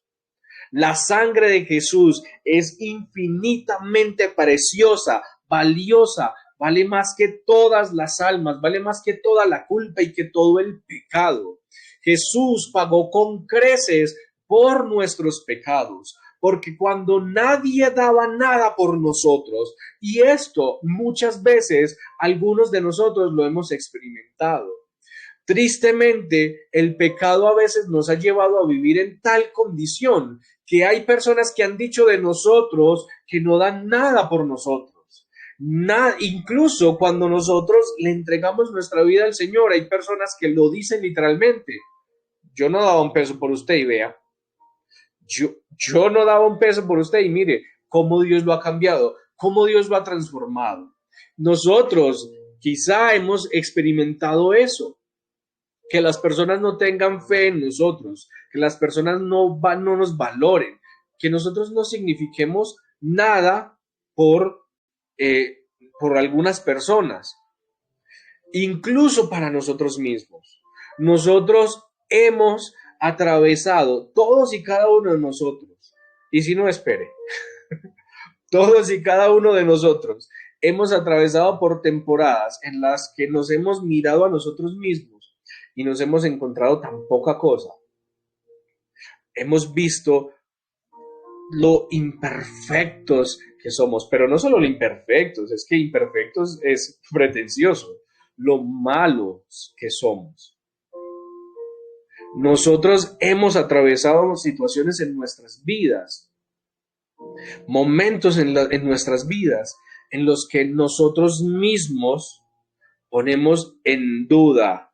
S1: La sangre de Jesús es infinitamente preciosa, valiosa, vale más que todas las almas, vale más que toda la culpa y que todo el pecado. Jesús pagó con creces por nuestros pecados, porque cuando nadie daba nada por nosotros, y esto muchas veces algunos de nosotros lo hemos experimentado. Tristemente, el pecado a veces nos ha llevado a vivir en tal condición que hay personas que han dicho de nosotros que no dan nada por nosotros. Incluso cuando nosotros le entregamos nuestra vida al Señor, hay personas que lo dicen literalmente. Yo no daba un peso por usted y vea. Yo no daba un peso por usted y mire cómo Dios lo ha cambiado, cómo Dios lo ha transformado. Nosotros quizá hemos experimentado eso. Que las personas no tengan fe en nosotros, que las personas no nos valoren, que nosotros no signifiquemos nada por algunas personas, incluso para nosotros mismos. Nosotros hemos atravesado, todos y cada uno de nosotros, y si no, espere, todos y cada uno de nosotros hemos atravesado por temporadas en las que nos hemos mirado a nosotros mismos y nos hemos encontrado tan poca cosa. Hemos visto lo imperfectos que somos, pero no solo lo imperfectos, es que imperfectos es pretencioso, lo malos que somos. Nosotros hemos atravesado situaciones en nuestras vidas, momentos en nuestras vidas en los que nosotros mismos ponemos en duda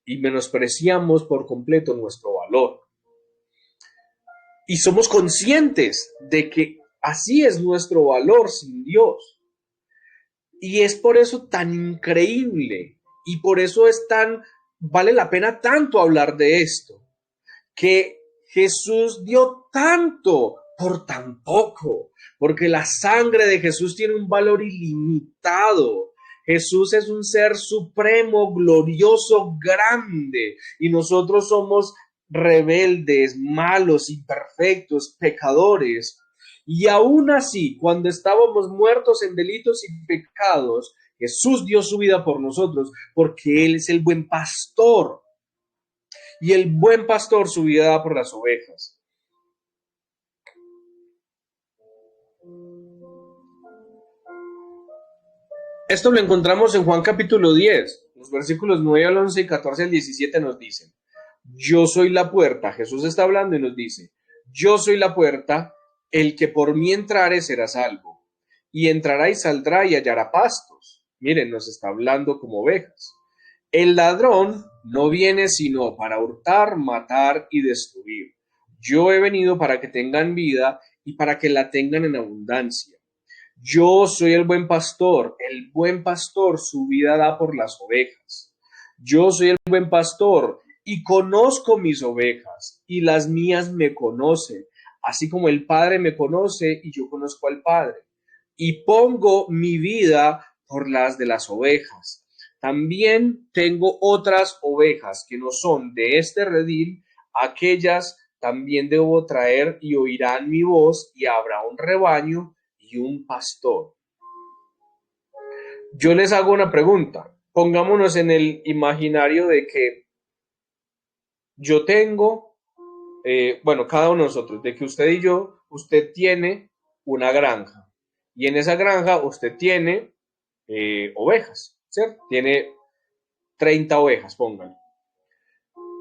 S1: y menospreciamos por completo nuestro valor. Y somos conscientes de que así es nuestro valor sin Dios. Y es por eso tan increíble y por eso vale la pena tanto hablar de esto, que Jesús dio tanto por tan poco, porque la sangre de Jesús tiene un valor ilimitado. Jesús es un ser supremo, glorioso, grande, y nosotros somos rebeldes, malos, imperfectos, pecadores. Y aún así, cuando estábamos muertos en delitos y pecados, Jesús dio su vida por nosotros, porque Él es el buen pastor. Y el buen pastor su vida da por las ovejas. Esto lo encontramos en Juan capítulo 10, los versículos 9 al 11 y 14 al 17 nos dicen: yo soy la puerta. Jesús está hablando y nos dice: yo soy la puerta, el que por mí entrare será salvo, y entrará y saldrá y hallará pastos. Miren, nos está hablando como ovejas. El ladrón no viene sino para hurtar, matar y destruir. Yo he venido para que tengan vida y para que la tengan en abundancia. Yo soy el buen pastor su vida da por las ovejas. Yo soy el buen pastor y conozco mis ovejas, y las mías me conocen, así como el Padre me conoce y yo conozco al Padre, y pongo mi vida por las de las ovejas. También tengo otras ovejas que no son de este redil, aquellas también debo traer y oirán mi voz, y habrá un rebaño y un pastor. Yo les hago una pregunta. Pongámonos en el imaginario de que yo tengo, cada uno de nosotros, de que usted y yo, usted tiene una granja y en esa granja usted tiene ovejas, ¿cierto? Tiene 30 ovejas, pongan.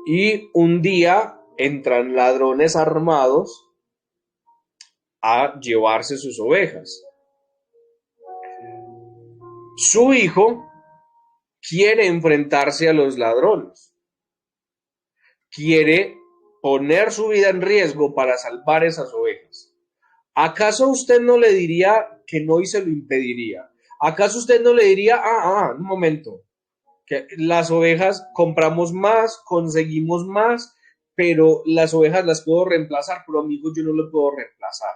S1: Y un día entran ladrones armados a llevarse sus ovejas. Su hijo quiere enfrentarse a los ladrones, quiere poner su vida en riesgo para salvar esas ovejas. ¿Acaso usted no le diría que no y se lo impediría? ¿Acaso usted no le diría, un momento, que las ovejas compramos más, conseguimos más, pero las ovejas las puedo reemplazar, pero a mi hijo yo no lo puedo reemplazar?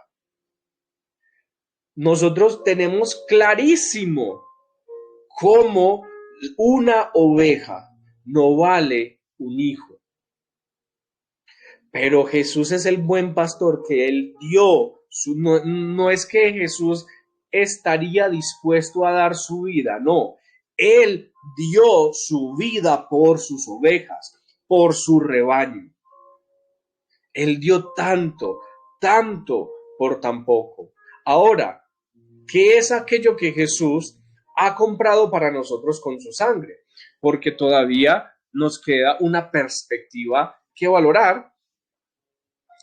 S1: Nosotros tenemos clarísimo cómo una oveja no vale un hijo. Pero Jesús es el buen pastor que él dio. No es que Jesús estaría dispuesto a dar su vida, no. Él dio su vida por sus ovejas, por su rebaño. Él dio tanto, tanto por tan poco. Ahora, ¿qué es aquello que Jesús ha comprado para nosotros con su sangre? Porque todavía nos queda una perspectiva que valorar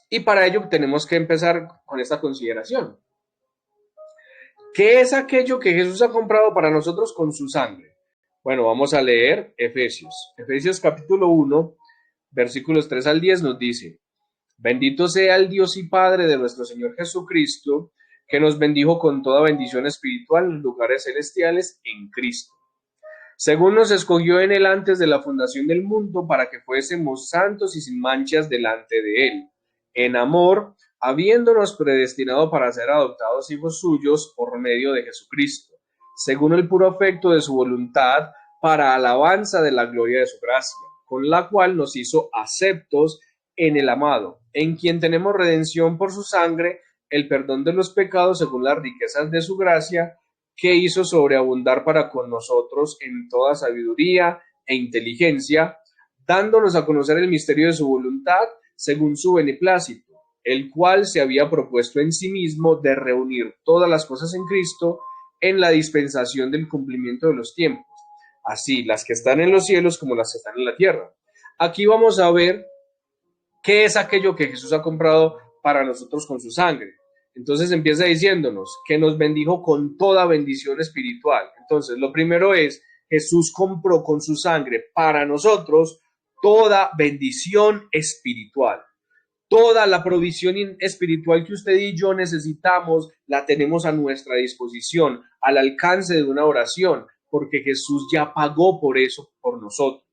S1: y para ello tenemos que empezar con esta consideración. ¿Qué es aquello que Jesús ha comprado para nosotros con su sangre? Bueno, vamos a leer Efesios. Efesios capítulo 1, versículos 3 al 10 nos dice: Bendito sea el Dios y Padre de nuestro Señor Jesucristo, que nos bendijo con toda bendición espiritual en los lugares celestiales en Cristo, según nos escogió en él antes de la fundación del mundo, para que fuésemos santos y sin manchas delante de él, en amor, habiéndonos predestinado para ser adoptados hijos suyos por medio de Jesucristo, según el puro afecto de su voluntad, para alabanza de la gloria de su gracia, con la cual nos hizo aceptos en el amado, en quien tenemos redención por su sangre, el perdón de los pecados según las riquezas de su gracia, que hizo sobreabundar para con nosotros en toda sabiduría e inteligencia, dándonos a conocer el misterio de su voluntad según su beneplácito, el cual se había propuesto en sí mismo de reunir todas las cosas en Cristo en la dispensación del cumplimiento de los tiempos, así las que están en los cielos como las que están en la tierra. Aquí vamos a ver qué es aquello que Jesús ha comprado para nosotros con su sangre. Entonces empieza diciéndonos que nos bendijo con toda bendición espiritual. Entonces, lo primero es, Jesús compró con su sangre para nosotros toda bendición espiritual. Toda la provisión espiritual que usted y yo necesitamos, la tenemos a nuestra disposición, al alcance de una oración, porque Jesús ya pagó por eso, por nosotros.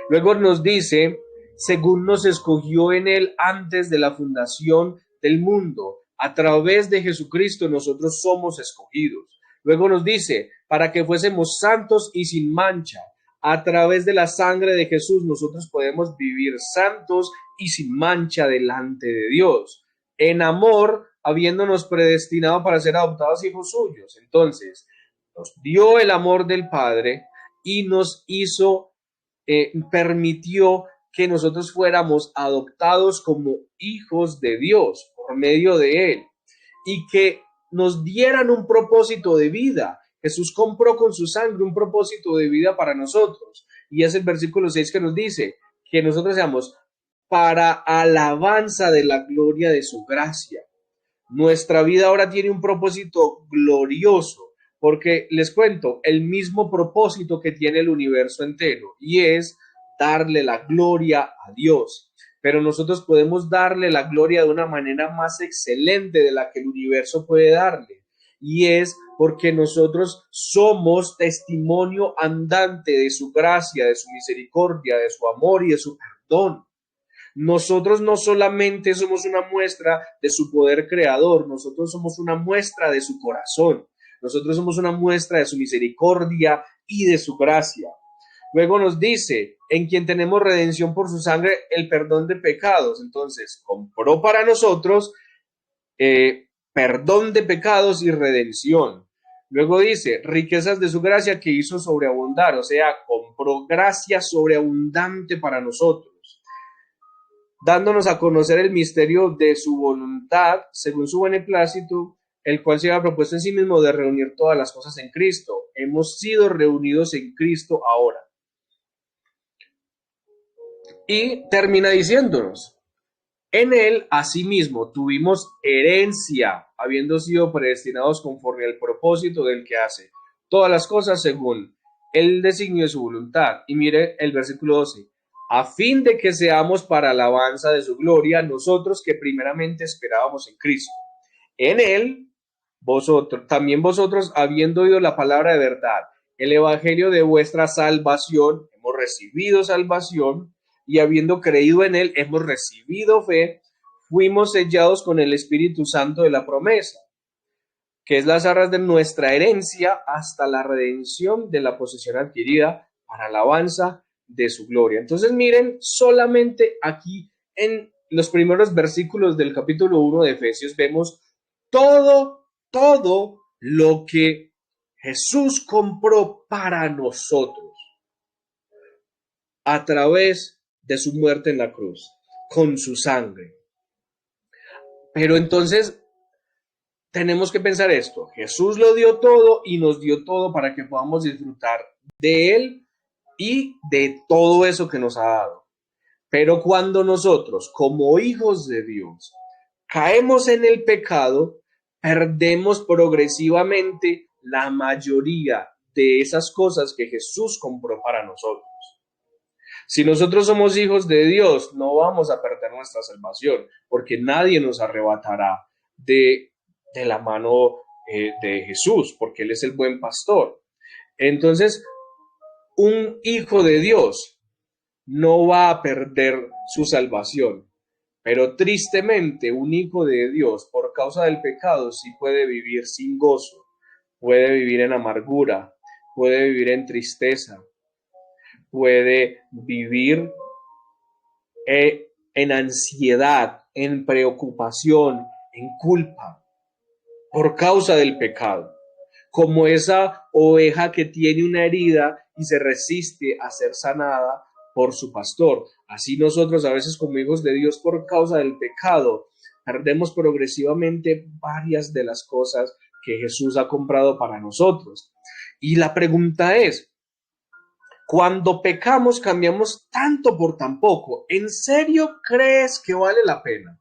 S1: Luego nos dice, según nos escogió en él antes de la fundación del mundo, a través de Jesucristo nosotros somos escogidos. Luego nos dice, para que fuésemos santos y sin mancha, a través de la sangre de Jesús nosotros podemos vivir santos y sin mancha delante de Dios, en amor, habiéndonos predestinado para ser adoptados hijos suyos. Entonces, nos dio el amor del Padre y nos hizo, permitió que nosotros fuéramos adoptados como hijos de Dios por medio de él y que nos dieran un propósito de vida. Jesús compró con su sangre un propósito de vida para nosotros y es el versículo 6 que nos dice que nosotros seamos para alabanza de la gloria de su gracia. Nuestra vida ahora tiene un propósito glorioso, porque les cuento, el mismo propósito que tiene el universo entero, y es darle la gloria a Dios. Pero nosotros podemos darle la gloria de una manera más excelente de la que el universo puede darle, y es porque nosotros somos testimonio andante de su gracia, de su misericordia, de su amor y de su perdón. Nosotros no solamente somos una muestra de su poder creador, nosotros somos una muestra de su corazón, nosotros somos una muestra de su misericordia y de su gracia. Luego nos dice, en quien tenemos redención por su sangre, el perdón de pecados. Entonces, compró para nosotros perdón de pecados y redención. Luego dice, riquezas de su gracia que hizo sobreabundar, o sea, compró gracia sobreabundante para nosotros, dándonos a conocer el misterio de su voluntad, según su beneplácito, el cual se había propuesto en sí mismo de reunir todas las cosas en Cristo. Hemos sido reunidos en Cristo ahora. Y termina diciéndonos, en él asimismo tuvimos herencia, habiendo sido predestinados conforme al propósito del que hace todas las cosas según el designio de su voluntad. Y mire el versículo 12, a fin de que seamos para alabanza de su gloria, nosotros que primeramente esperábamos en Cristo. En él, también vosotros, habiendo oído la palabra de verdad, el evangelio de vuestra salvación, hemos recibido salvación, y habiendo creído en él, hemos recibido fe, fuimos sellados con el Espíritu Santo de la promesa, que es las arras de nuestra herencia hasta la redención de la posesión adquirida para alabanza de su gloria. Entonces miren, solamente aquí en los primeros versículos del capítulo 1 de Efesios vemos todo lo que Jesús compró para nosotros a través de su muerte en la cruz, con su sangre. Pero entonces tenemos que pensar esto, Jesús lo dio todo y nos dio todo para que podamos disfrutar de él y de todo eso que nos ha dado. Pero cuando nosotros, como hijos de Dios, caemos en el pecado, perdemos progresivamente la mayoría de esas cosas que Jesús compró para nosotros. Si nosotros somos hijos de Dios, no vamos a perder nuestra salvación, porque nadie nos arrebatará de la mano de Jesús, porque Él es el buen pastor. Entonces, un hijo de Dios no va a perder su salvación, pero tristemente un hijo de Dios, por causa del pecado, sí puede vivir sin gozo, puede vivir en amargura, puede vivir en tristeza, puede vivir en ansiedad, en preocupación, en culpa, por causa del pecado. Como esa oveja que tiene una herida y se resiste a ser sanada por su pastor. Así nosotros a veces como hijos de Dios por causa del pecado perdemos progresivamente varias de las cosas que Jesús ha comprado para nosotros. Y la pregunta es, cuando pecamos cambiamos tanto por tan poco. ¿En serio crees que vale la pena?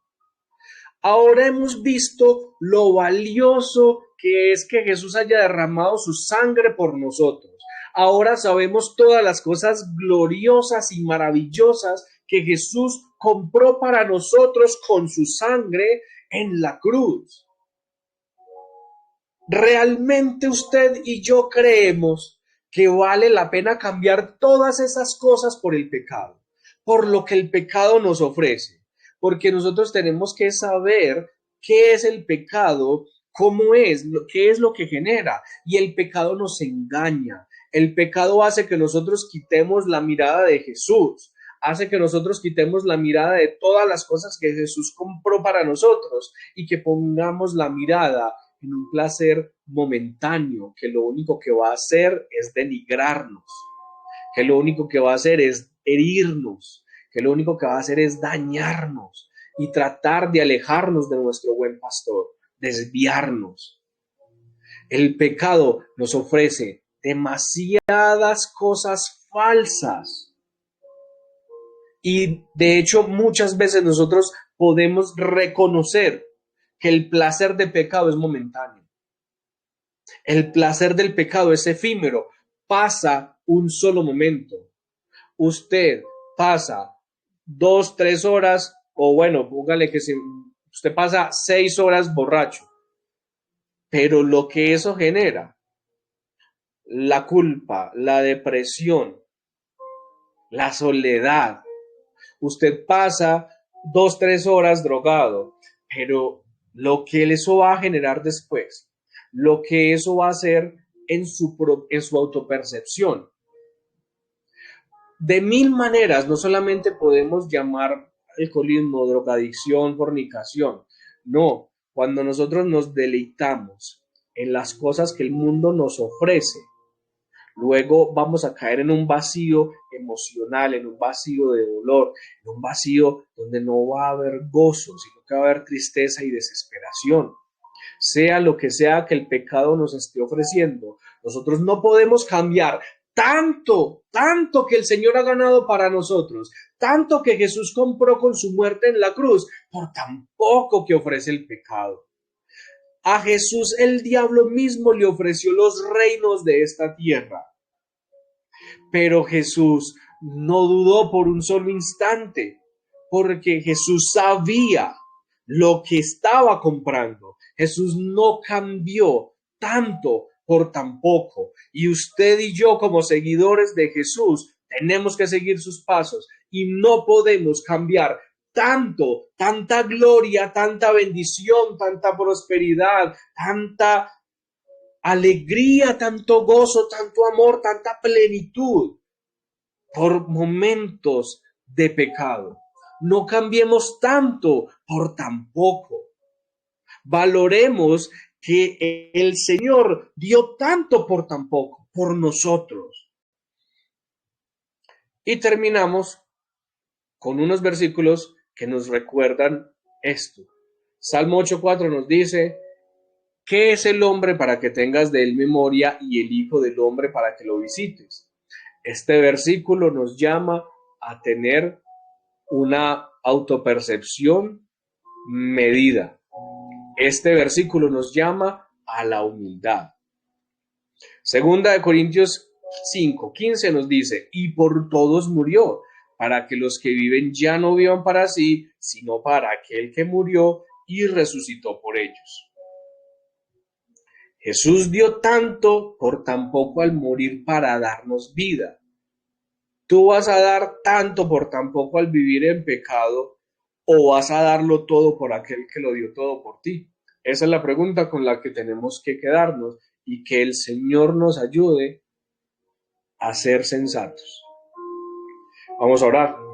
S1: Ahora hemos visto lo valioso que es que Jesús haya derramado su sangre por nosotros. Ahora sabemos todas las cosas gloriosas y maravillosas que Jesús compró para nosotros con su sangre en la cruz. ¿Realmente usted y yo creemos que vale la pena cambiar todas esas cosas por el pecado? Por lo que el pecado nos ofrece. Porque nosotros tenemos que saber qué es el pecado, cómo es, qué es lo que genera. Y el pecado nos engaña. El pecado hace que nosotros quitemos la mirada de Jesús. Hace que nosotros quitemos la mirada de todas las cosas que Jesús compró para nosotros y que pongamos la mirada en un placer momentáneo que lo único que va a hacer es denigrarnos, que lo único que va a hacer es herirnos, que lo único que va a hacer es dañarnos y tratar de alejarnos de nuestro buen pastor, desviarnos. El pecado nos ofrece demasiadas cosas falsas y de hecho muchas veces nosotros podemos reconocer que el placer de pecado es momentáneo. El placer del pecado es efímero, pasa un solo momento. Usted pasa 2, 3 horas, o bueno, póngale que usted pasa 6 horas borracho, pero lo que eso genera, la culpa, la depresión, la soledad, usted pasa 2, 3 horas drogado, pero lo que eso va a generar después, lo que eso va a hacer en su autopercepción. De mil maneras, no solamente podemos llamar alcoholismo, drogadicción, fornicación. No, cuando nosotros nos deleitamos en las cosas que el mundo nos ofrece, luego vamos a caer en un vacío emocional, en un vacío de dolor, en un vacío donde no va a haber gozo, sino que va a haber tristeza y desesperación. Sea lo que sea que el pecado nos esté ofreciendo, nosotros no podemos cambiar tanto que el Señor ha ganado para nosotros, tanto que Jesús compró con su muerte en la cruz, por tan poco que ofrece el pecado. A Jesús el diablo mismo le ofreció los reinos de esta tierra. Pero Jesús no dudó por un solo instante, porque Jesús sabía lo que estaba comprando. Jesús no cambió tanto por tan poco. Y usted y yo, como seguidores de Jesús, tenemos que seguir sus pasos y no podemos cambiar tanta gloria, tanta bendición, tanta prosperidad, tanta alegría, tanto gozo, tanto amor, tanta plenitud por momentos de pecado. No cambiemos tanto por tan poco. Valoremos que el Señor dio tanto por tan poco, por nosotros. Y terminamos con unos versículos que nos recuerdan esto. Salmo 8:4 nos dice: ¿qué es el hombre para que tengas de él memoria y el hijo del hombre para que lo visites? Este versículo nos llama a tener una autopercepción medida. Este versículo nos llama a la humildad. Segunda de Corintios 5:15 nos dice: y por todos murió, para que los que viven ya no vivan para sí, sino para aquel que murió y resucitó por ellos. Jesús dio tanto por tan poco al morir para darnos vida. ¿Tú vas a dar tanto por tan poco al vivir en pecado o vas a darlo todo por aquel que lo dio todo por ti? Esa es la pregunta con la que tenemos que quedarnos y que el Señor nos ayude a ser sensatos. Vamos a orar.